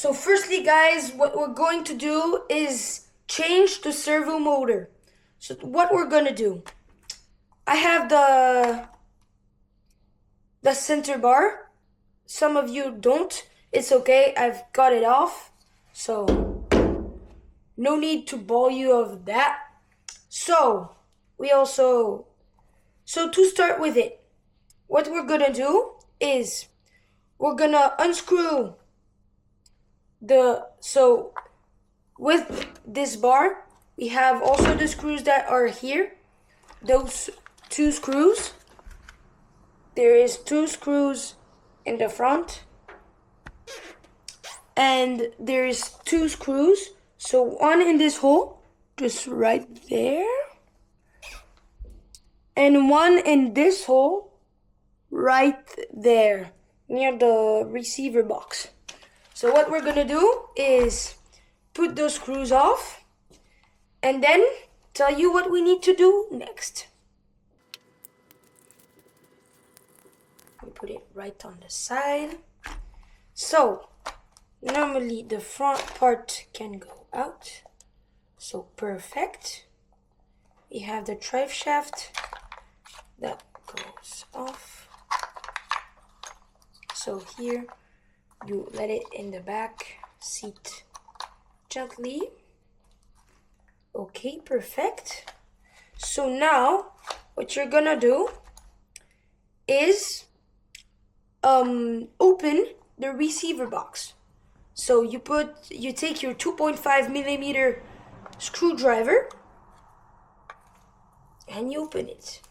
So firstly, guys, what we're going to do is change the servo motor. So what we're going to do, I have the center bar. Some of you don't. It's okay. I've got it off. So no need to ball you of that. So to start with it, what we're going to do is we're going to unscrew with this bar, we have also the screws that are here. Those two screws. There is two screws in the front. And there is two screws. So one in this hole, just right there. And one in this hole, right there, near the receiver box. So what we're gonna do is put those screws off and then tell you what we need to do next. We put it right on the side. So normally the front part can go out. So perfect. We have the drive shaft that goes off. So here you let it in the back seat gently. Okay, perfect. So now what you're gonna do is open the receiver box. So you take your 2.5 millimeter screwdriver and you open it.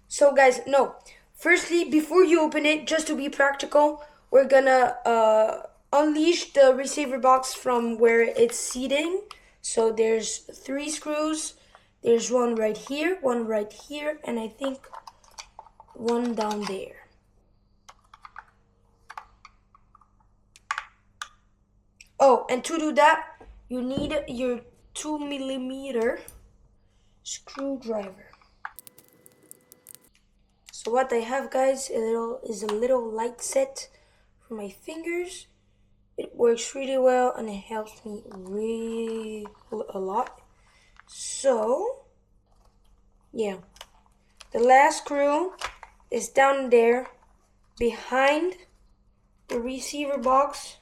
So guys, no. Firstly, before you open it, just to be practical, we're gonna unleash the receiver box from where it's seating. So there's 3 screws. There's one right here, and I think one down there. Oh, and to do that, you need your 2 millimeter screwdriver. So what I have, guys, is a little light set for my fingers. It works really well and it helps me really a lot. So, yeah. The last screw is down there behind the receiver box.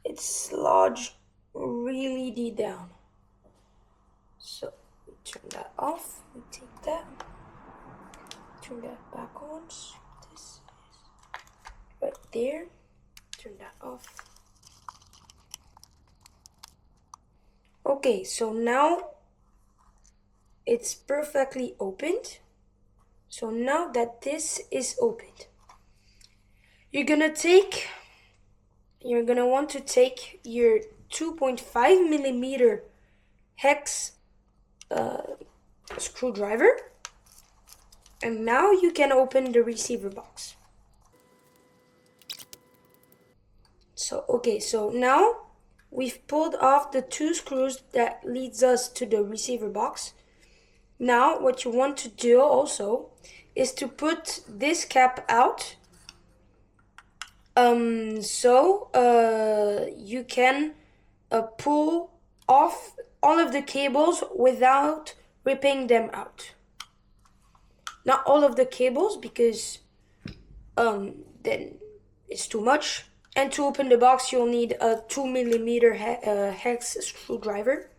It's lodged really deep down. So, we turn that off. We take that. Turn that back on. This is right there. Turn that off. Okay, so now it's perfectly opened. So now that this is opened, you're gonna want to take your 2.5 millimeter hex screwdriver. And now you can open the receiver box. So now we've pulled off the 2 screws that leads us to the receiver box. Now what you want to do also is to put this cap out. You can pull off all of the cables without ripping them out. Not all of the cables, because then it's too much. And to open the box, you'll need a 2 millimeter hex screwdriver.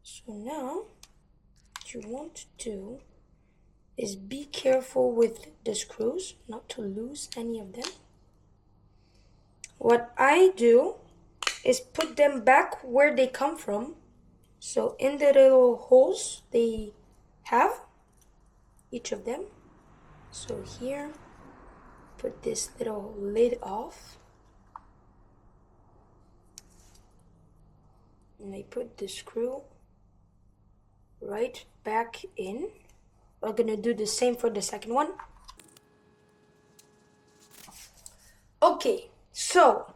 So now, what you want to do is be careful with the screws, not to lose any of them. What I do is put them back where they come from. So in the little holes they have, each of them. So here, put this little lid off. And I put the screw right back in. We're gonna do the same for the second one. Okay, so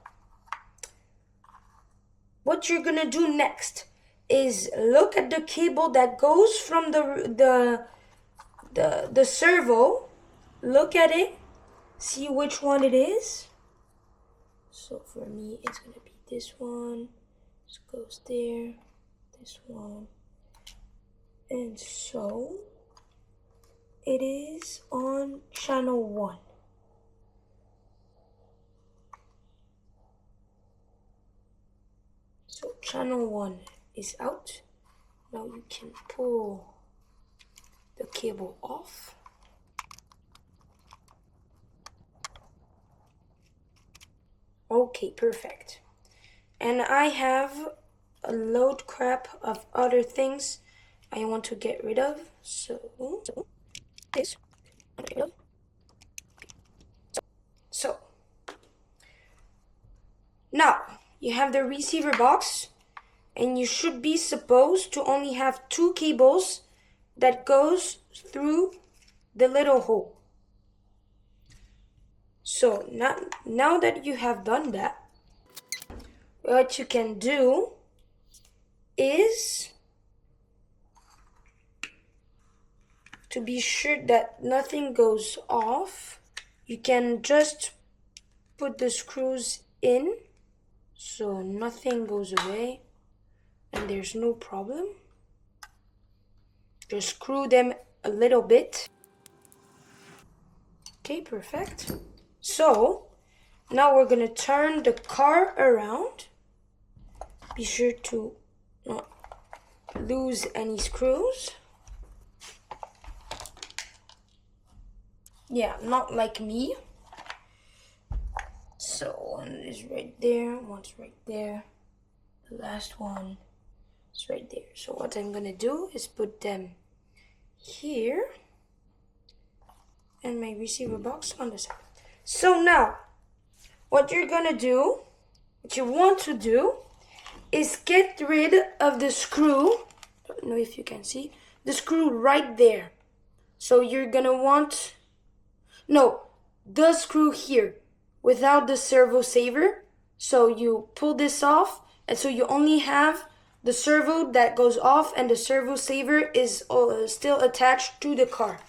what you're gonna do next is look at the cable that goes from the servo. Look at it see which one it is. So for me, it's gonna be this one. This goes there, this one. And so it is on channel 1. So channel 1 is out. Now you can pull the cable off. Okay, perfect. And I have a load crap of other things I want to get rid of. So this. So now you have the receiver box, and you should be supposed to only have 2 cables that goes through the little hole. So now that you have done that, what you can do is to be sure that nothing goes off, you can just put the screws in so nothing goes away and there's no problem. Just screw them a little bit. Okay, perfect. So now we're gonna turn the car around. Be sure to not lose any screws. Yeah, not like me. So one is right there, one's right there. The last one is right there. So what I'm gonna do is put them here and my receiver box on the side. So now what you want to do is get rid of the screw. I don't know if you can see the screw right there. So you're gonna want the screw here without the servo saver. So you pull this off, and so you only have the servo that goes off, and the servo saver is still attached to the car.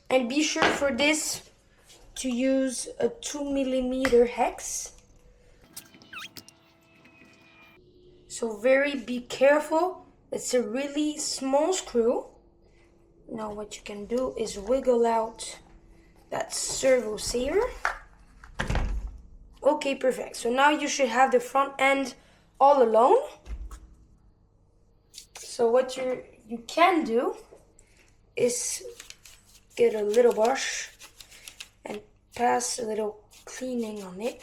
And be sure for this to use a 2mm hex. So be careful. It's a really small screw. Now what you can do is wiggle out that servo saver. Okay, perfect. So now you should have the front end all alone. So what you can do is get a little brush and pass a little cleaning on it.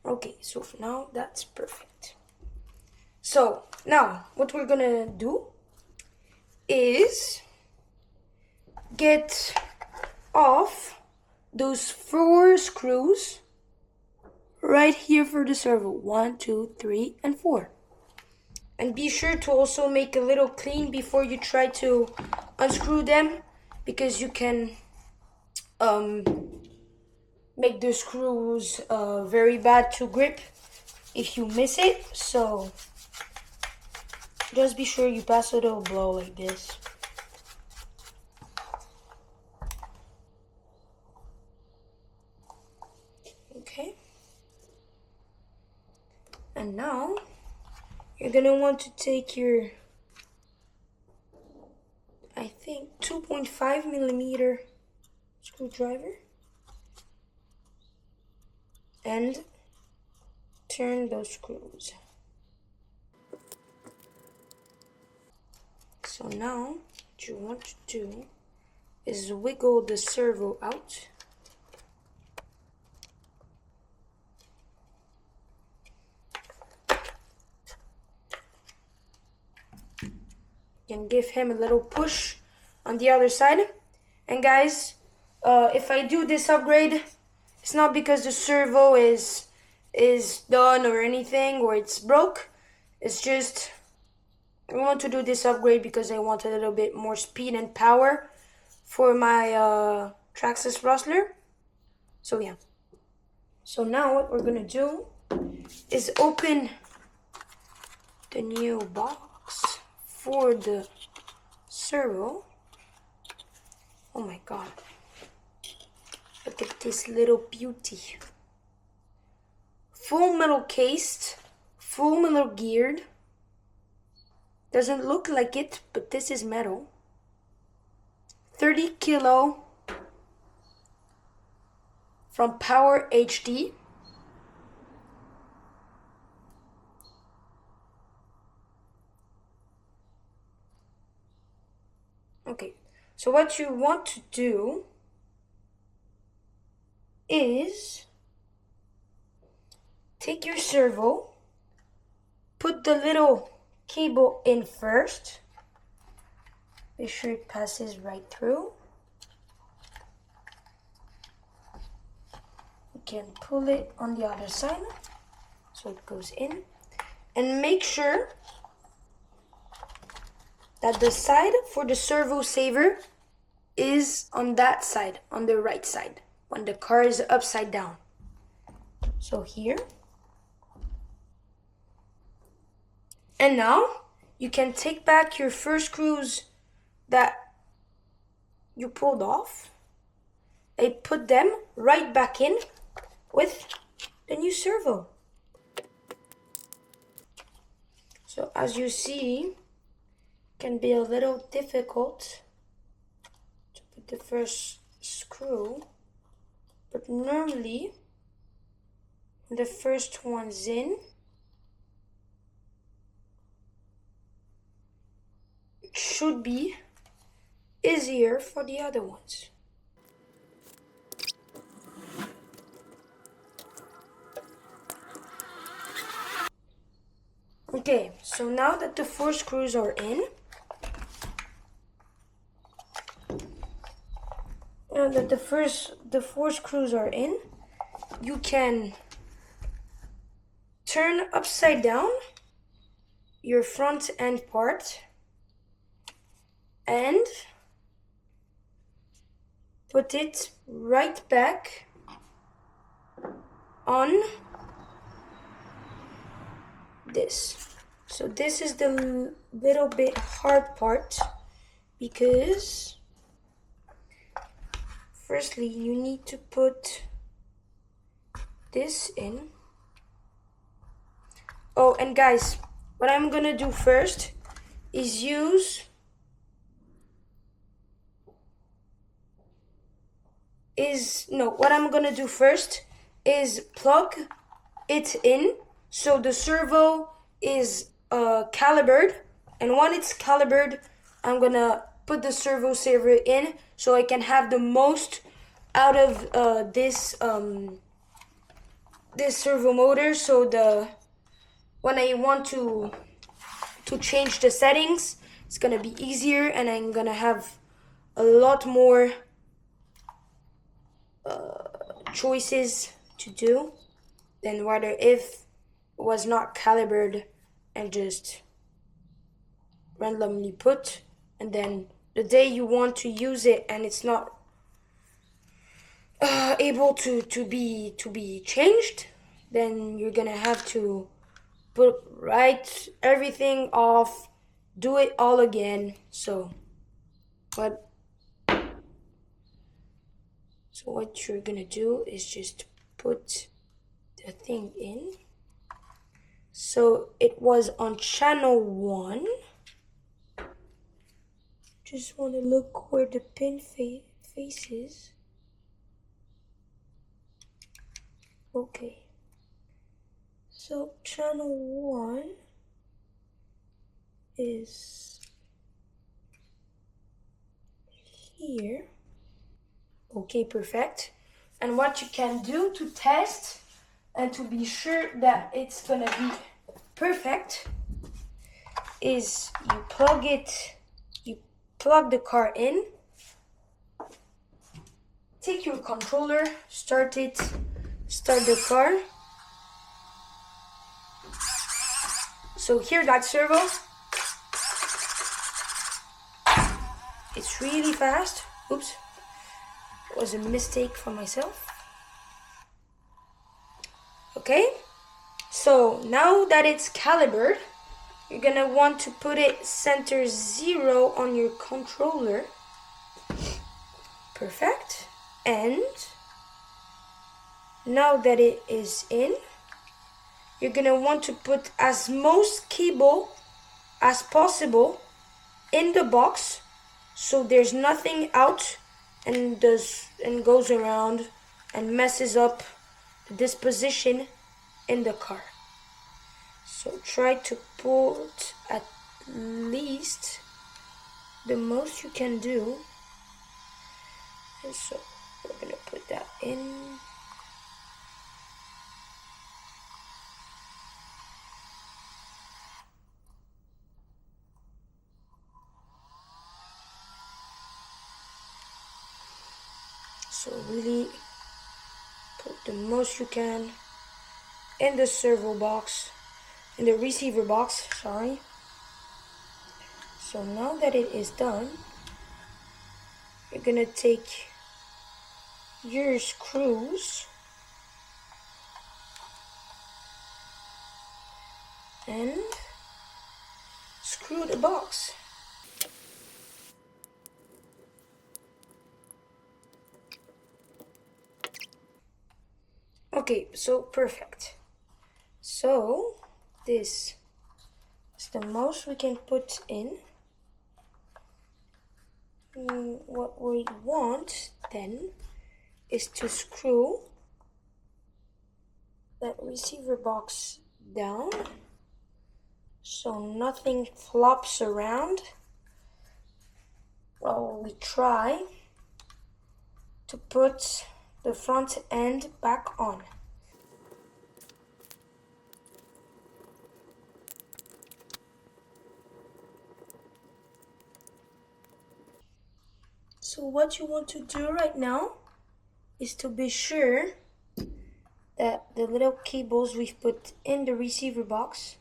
Okay, so for now that's perfect. So now what we're gonna do is get off those 4 screws right here for the servo. 1, 2, 3, and 4. And be sure to also make a little clean before you try to unscrew them, because you can make the screws very bad to grip if you miss it. So just be sure you pass a little blow like this. Okay. And now you're gonna want to take your, I think, 2.5mm screwdriver and turn those screws. So now what you want to do is wiggle the servo out. And give him a little push on the other side. And guys, if I do this upgrade, it's not because the servo is done or anything, or it's broke. It's just I want to do this upgrade because I want a little bit more speed and power for my Traxxas rustler. So yeah. So now what we're gonna do is open the new box for the servo. Oh my god. Look at this little beauty. Full metal cased, full metal geared. Doesn't look like it, but this is metal. 30 kilo from Power HD. Okay, so what you want to do is take your servo, put the little cable in first. Be sure it passes right through. You can pull it on the other side so it goes in. And make sure that the side for the servo saver is on that side, on the right side, when the car is upside down. So here. And now you can take back your first screws that you pulled off and put them right back in with the new servo. So as you see, it can be a little difficult to put the first screw, but normally when the first one's in, it should be easier for the other ones. Okay, so now that the 4 screws are in, now that the 4 screws are in, you can turn upside down your front end part and put it right back on this. So this is the little bit hard part because firstly you need to put this in. Oh, and guys, what I'm gonna do first is what I'm gonna do first is plug it in so the servo is calibered, and when it's calibered, I'm gonna put the servo saver in so I can have the most out of this servo motor. So when I want to change the settings, it's gonna be easier, and I'm gonna have a lot more choices to do than whether if it was not calibrated and just randomly put, and then the day you want to use it and it's not able to be changed, then you're gonna have to write everything off, do it all again. So what you're gonna do is just put the thing in. So it was on channel 1. Just want to look where the pin faces. Okay. So channel 1 is here. Okay, perfect. And what you can do to test and to be sure that it's gonna be perfect is you plug the car in, take your controller, start the car. So here, that servo, It's really fast. Oops, it was a mistake for myself. Okay, so now that it's calibered, you're gonna want to put it center 0 on your controller. Perfect. And now that it is in, you're gonna want to put as most cable as possible in the box so there's nothing out and goes around and messes up the disposition in the car. So try to put at least the most you can do. And so we're gonna put that in. So really put the most you can in the servo box, in the receiver box, sorry. So now that it is done, you're gonna take your screws and screw the box. Okay, so perfect. So this is the most we can put in. What we want then is to screw that receiver box down so nothing flops around while we try to put the front end back on. So what you want to do right now is to be sure that the little cables we've put in the receiver box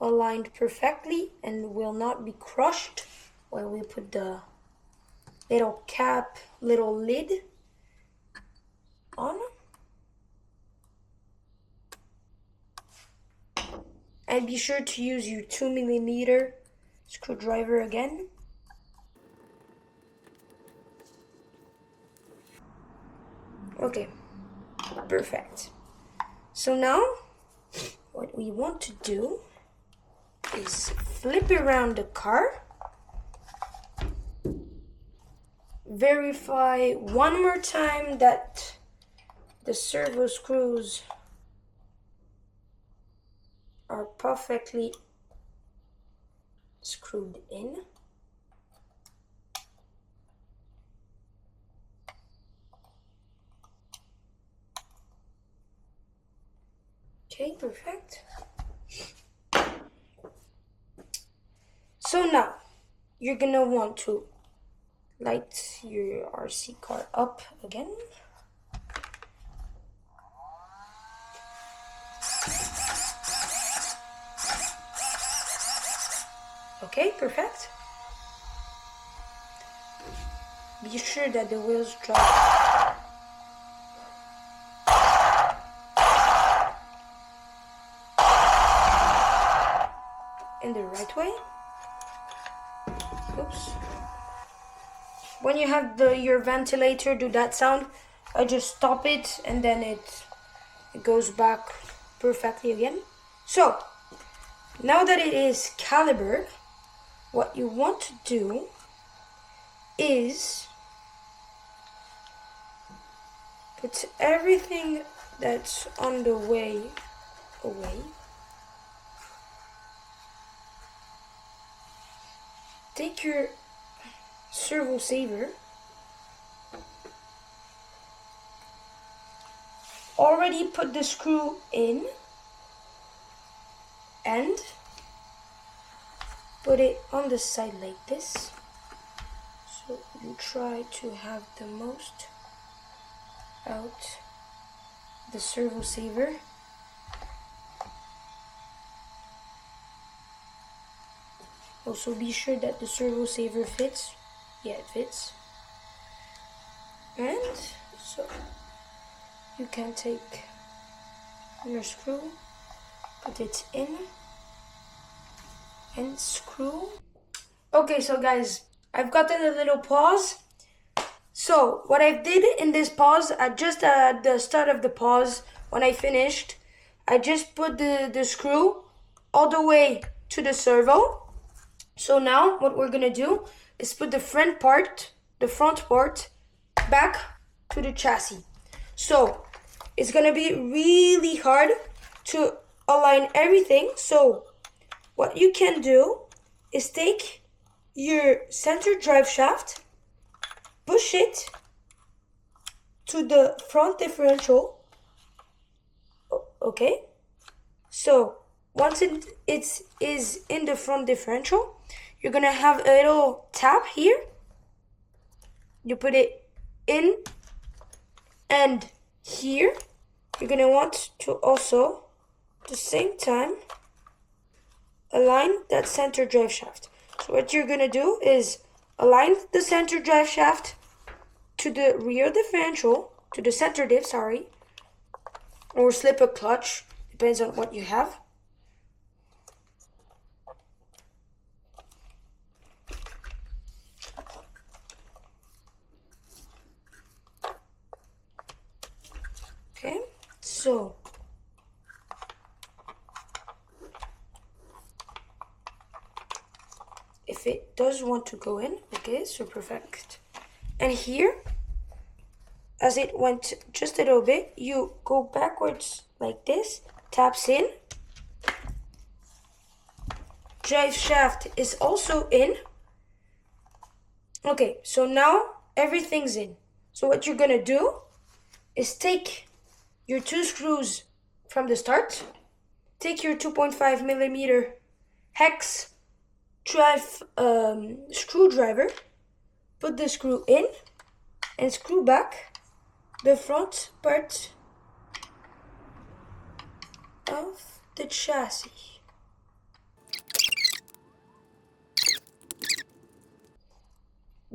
aligned perfectly and will not be crushed while we put the little cap, little lid on. And be sure to use your 2mm screwdriver again. Okay, perfect. So now what we want to do is flip around the car. Verify one more time that the servo screws are perfectly screwed in. Okay, perfect. So now you're gonna want to light your RC car up again. Okay, perfect. Be sure that the wheels drop in the right way. Oops. When you have your ventilator do that sound, I just stop it and then it goes back perfectly again. So now that it is calibered, what you want to do is put everything that's on the way away. Take your servo saver. Already put the screw in and put it on the side like this. So you try to have the most out the servo saver. Also be sure that the servo saver fits Yeah, it fits. And so you can take your screw, put it in, and screw. Okay, so guys, I've gotten a little pause. So what I did in this pause, just at the start of the pause, when I finished, I just put the screw all the way to the servo. So now what we're gonna do is put the front part back to the chassis. So it's gonna be really hard to align everything. So what you can do is take your center drive shaft, push it to the front differential. Okay, so once it is in the front differential, you're gonna have a little tab here. You put it in, and here you're gonna want to also at the same time align that center drive shaft. So what you're gonna do is align the center drive shaft to the rear differential, to the center diff, sorry, or slip a clutch, depends on what you have. Okay, so if it does want to go in, okay, so perfect. And here, as it went just a little bit, you go backwards like this, taps in. Drive shaft is also in. Okay, so now everything's in. So what you're gonna do is take your two screws from the start, take your 2.5 millimeter hex drive screwdriver, put the screw in, and screw back the front part of the chassis.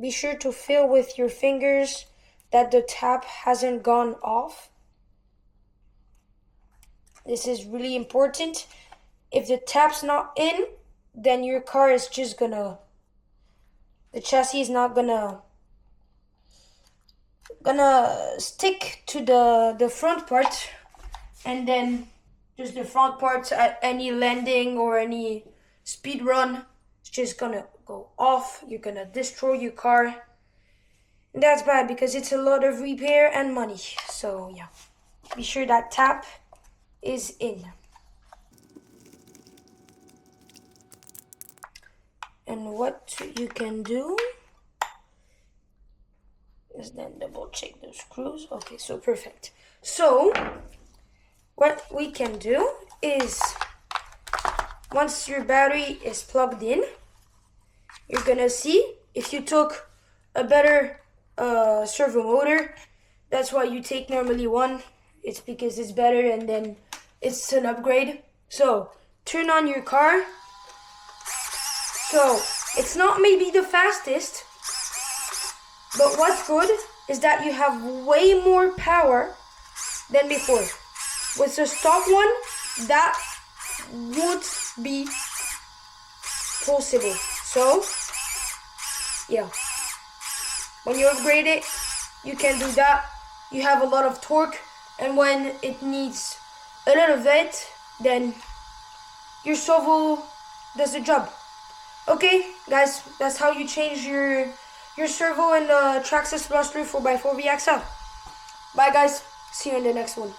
Be sure to feel with your fingers that the tab hasn't gone off. This is really important. If the tab's not in, then your car is just gonna, the chassis is not gonna stick to the front part, and then just the front part at any landing or any speed run, it's just gonna go off. You're gonna destroy your car, and that's bad because it's a lot of repair and money. So yeah, be sure that tab is in. And what you can do is then double check the screws. Okay, so perfect. So what we can do is, once your battery is plugged in, you're gonna see if you took a better servo motor, that's why you take normally one. It's because it's better and then it's an upgrade. So turn on your car. So it's not maybe the fastest, but what's good is that you have way more power than before. With the stock one, that won't be possible. So yeah, when you upgrade it, you can do that. You have a lot of torque, and when it needs a little bit, then your servo does the job. Okay, guys, that's how you change your servo in the Traxxas Rustler 4x4 VXL. Bye, guys. See you in the next one.